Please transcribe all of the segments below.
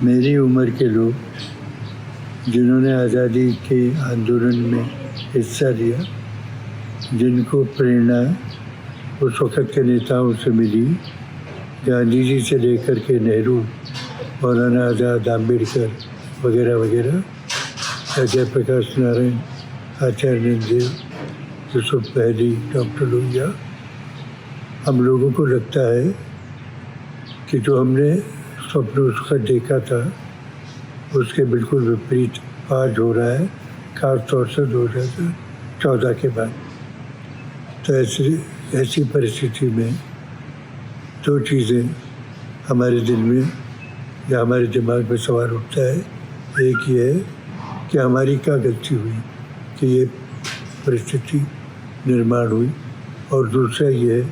मेरी उम्र के लोग जिन्होंने आज़ादी के आंदोलन में हिस्सा लिया, जिनको प्रेरणा उस वक़्त के नेताओं से मिली, गांधी जी से लेकर के नेहरू, मौलाना आज़ाद, अम्बेडकर वगैरह वगैरह, जयप्रकाश नारायण, आचार्य देव, यूसुफ पहली, डॉक्टर लोहिया, हम लोगों को लगता है कि जो हमने स्वप्न उसका देखा था उसके बिल्कुल विपरीत आज हो रहा है, खास तौर से 2014 के बाद। तो ऐसी परिस्थिति में दो चीज़ें हमारे दिल में या हमारे दिमाग में सवाल उठता है। एक ये है कि हमारी क्या गलती हुई कि ये परिस्थिति निर्माण हुई, और दूसरा ये है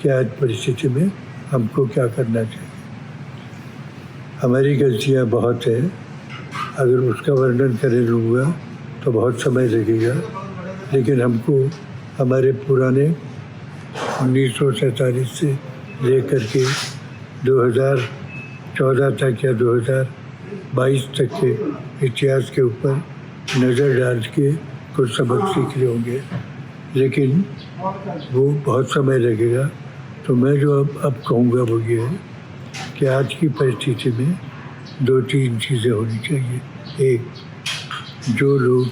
कि आज परिस्थिति में हमको क्या करना चाहिए। हमारी गलतियाँ बहुत हैं, अगर उसका वर्णन करने लूँगा तो बहुत समय लगेगा, लेकिन हमको हमारे पुराने 1947 से लेकर के 2014 तक या 2022 तक के इतिहास के ऊपर नज़र डाल के कुछ सबक सीख ले होंगे, लेकिन वो बहुत समय लगेगा। तो मैं जो अब कहूँगा वो ये है कि आज की परिस्थिति में 2-3 चीज़ें होनी चाहिए। एक, जो लोग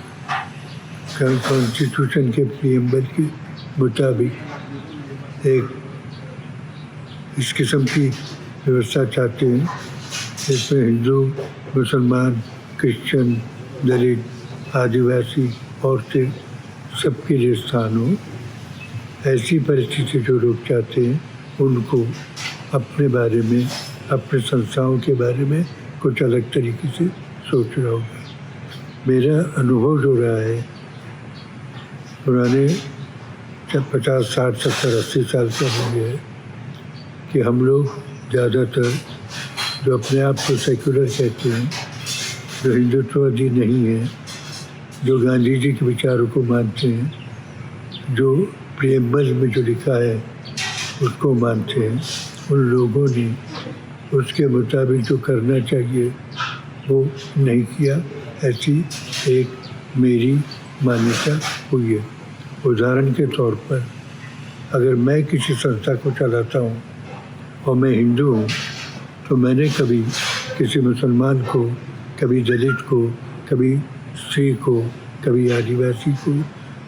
कॉन्स्टिट्यूशन के प्रीएम्बल के मुताबिक एक इस किस्म की व्यवस्था चाहते हैं जिसमें हिंदू, मुसलमान, क्रिश्चियन, दलित, आदिवासी, औरतें सबके लिए स्थान हो, ऐसी परिस्थिति जो लोग चाहते हैं उनको अपने बारे में, अपने संस्थाओं के बारे में कुछ अलग तरीके से सोचना होगा। मेरा अनुभव जो रहा है पुराने 50, 60, 70, 80 साल से हो है कि हम लोग ज़्यादातर जो अपने आप को सेक्युलर कहते हैं, जो हिंदुत्ववादी नहीं है, जो गांधी जी के विचारों को मानते हैं, जो प्रीएम्बल में जो लिखा है उसको मानते हैं, उन लोगों ने उसके मुताबिक जो करना चाहिए वो नहीं किया। ऐसी एक मेरी मान्यता हुई है। उदाहरण के तौर पर अगर मैं किसी संस्था को चलाता हूँ और मैं हिंदू हूँ, तो मैंने कभी किसी मुसलमान को, कभी दलित को, कभी स्त्री को, कभी आदिवासी को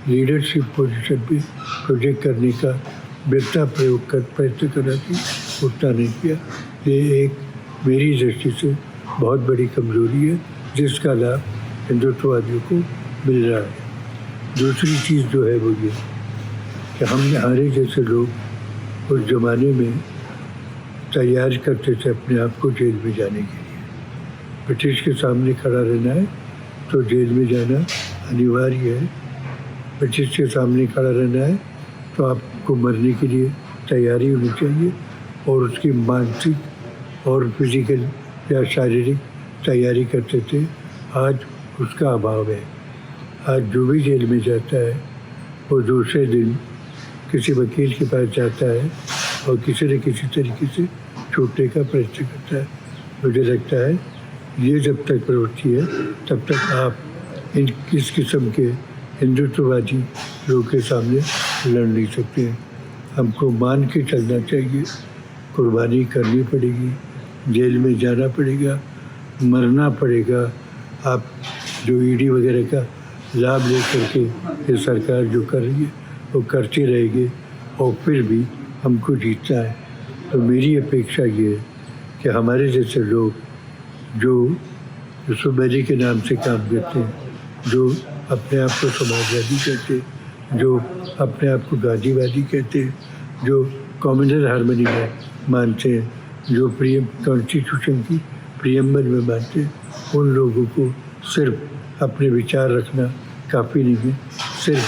लीडरशिप पोजीशन पे प्रोजेक्ट करने का बेहतर प्रयत्न करना थी, उतना नहीं किया। ये एक मेरी दृष्टि से बहुत बड़ी कमजोरी है जिसका लाभ हिंदुत्ववादियों को मिल रहा है। दूसरी चीज़ जो है वो ये कि हमारे जैसे लोग उस ज़माने में तैयार करते थे अपने आप को जेल में जाने के लिए। ब्रिटिश के सामने खड़ा रहना है तो जेल में जाना अनिवार्य है। ब्रिटिश के सामने खड़ा रहना है तो आपको मरने के लिए तैयारी होनी चाहिए, और उसकी मानसिक और फिजिकल या शारीरिक तैयारी करते थे। आज उसका अभाव है। आज जो भी जेल में जाता है वो दूसरे दिन किसी वकील के पास जाता है और किसी न किसी तरीके से छूटने का प्रयत्न करता है। मुझे लगता है ये जब तक प्रवृत्ति है तब तक आप इस किस्म के हिंदुत्ववादी लोगों के सामने लड़ नहीं सकते हैं। हमको मान के चलना चाहिए, कुर्बानी करनी पड़ेगी, जेल में जाना पड़ेगा, मरना पड़ेगा। आप जो ईडी वगैरह का लाभ लेकर के ये सरकार जो कर रही है वो करती रहेगी, और फिर भी हमको जीतना है। तो मेरी अपेक्षा ये है कि हमारे जैसे लोग जो यूसुफ वैली के नाम से काम करते हैं, जो अपने आप को समाजवादी कहते हैं, जो अपने आप को गांधीवादी कहते हैं, जो कम्युनल हार्मनी में मानते हैं, जो कॉन्स्टिट्यूशन की प्रीएम्बल में मानते हैं, उन लोगों को सिर्फ अपने विचार रखना काफ़ी नहीं है, सिर्फ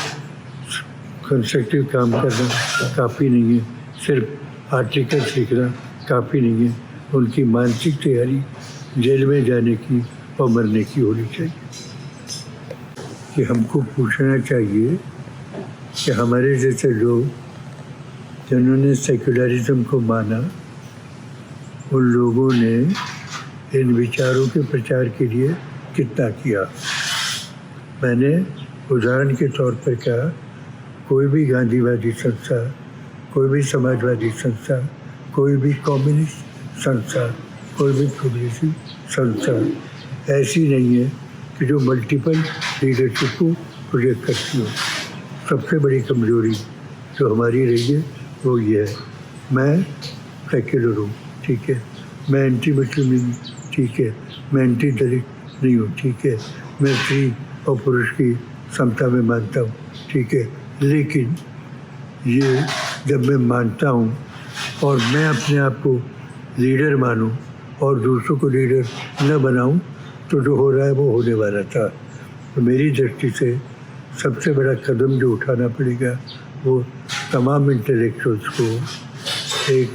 कंस्ट्रक्टिव काम करना काफ़ी नहीं है, सिर्फ आर्टिकल्स लिखना काफ़ी नहीं है। उनकी मानसिक तैयारी जेल में जाने की और मरने की होनी चाहिए। कि हमको पूछना चाहिए कि हमारे जैसे लोग जिन्होंने सेक्युलरिज्म को माना, उन लोगों ने इन विचारों के प्रचार के लिए कितना किया। मैंने उदाहरण के तौर पर कहा, कोई भी गांधीवादी संस्था, कोई भी समाजवादी संस्था, कोई भी कम्युनिस्ट संस्था, कोई भी प्रोग्रेसिव संस्था ऐसी नहीं है कि जो मल्टीपल लीडरशिप को प्रोजेक्ट करती हो। सबसे बड़ी कमजोरी जो हमारी रही है वो ये है, मैं सेक्युलर हूँ, ठीक है, मैं एंटी मुस्लिम नहीं हूँ, ठीक है, मैं एंटी दलित नहीं हूँ, ठीक है, मैं स्त्री और पुरुष की समता में मानता हूँ, ठीक है, लेकिन ये जब मैं मानता हूँ और मैं अपने आप को लीडर मानूँ और दूसरों को लीडर न बनाऊँ तो जो हो रहा है वो होने वाला था। तो मेरी दृष्टि से सबसे बड़ा कदम जो उठाना पड़ेगा वो तमाम इंटेलेक्चुअल्स को एक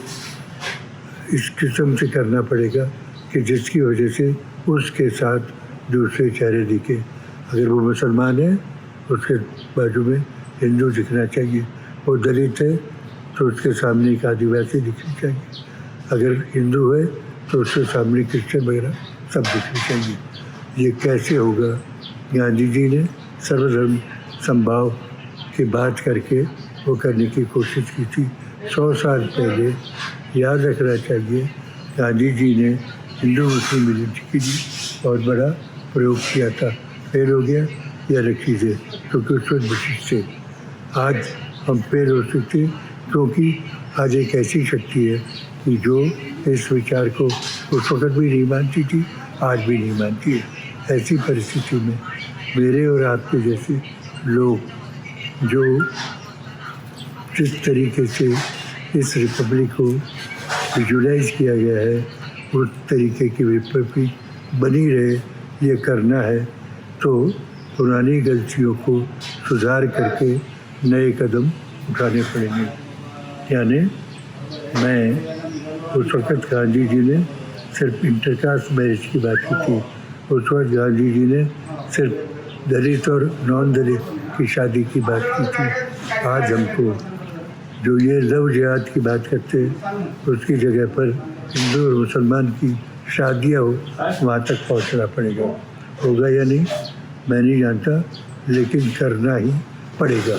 इस किस्म से करना पड़ेगा कि जिसकी वजह से उसके साथ दूसरे चेहरे दिखे। अगर वो मुसलमान है उसके बाजू में हिंदू दिखना चाहिए, वो दलित है तो उसके सामने एक आदिवासी दिखनी चाहिए, अगर हिंदू है तो उसके सामने क्रिश्चियन वगैरह सब दिखनी चाहिए। ये कैसे होगा? गांधी जी ने सर्वधर्म समभाव की बात करके वो करने की कोशिश की थी 100 साल पहले। याद रखना चाहिए गांधी जी ने हिंदू मुस्लिम यूनिटी के लिए बहुत बड़ा प्रयोग किया था। फेल हो गया या अलग चीज़ है, क्योंकि उस वक्त ब्रिटिश थे। आज हम फेल हो सकते क्योंकि आज एक ऐसी शक्ति है कि जो इस विचार को उस वक्त भी नहीं मानती थी, आज भी नहीं मानती है। ऐसी परिस्थिति में मेरे और आपके जैसे लोग जो जिस तरीके से इस रिपब्लिक को विजुलाइज किया गया है उस तरीके की रिपब्लिक बनी रहे, ये करना है तो पुरानी गलतियों को सुधार करके नए कदम उठाने पड़ेंगे। यानी मैं उस वक्त गांधी जी ने सिर्फ इंटरकास्ट मैरिज की बात की थी, उस वक्त गांधी जी ने सिर्फ दलित और नॉन दलित की शादी की बात की थी। आज हमको जो ये लव जिहाद की बात करते हैं उसकी जगह पर हिंदू और मुसलमान की शादियाँ हो वहाँ तक पहुँचना पड़ेगा। होगा या नहीं मैं नहीं जानता, लेकिन करना ही पड़ेगा।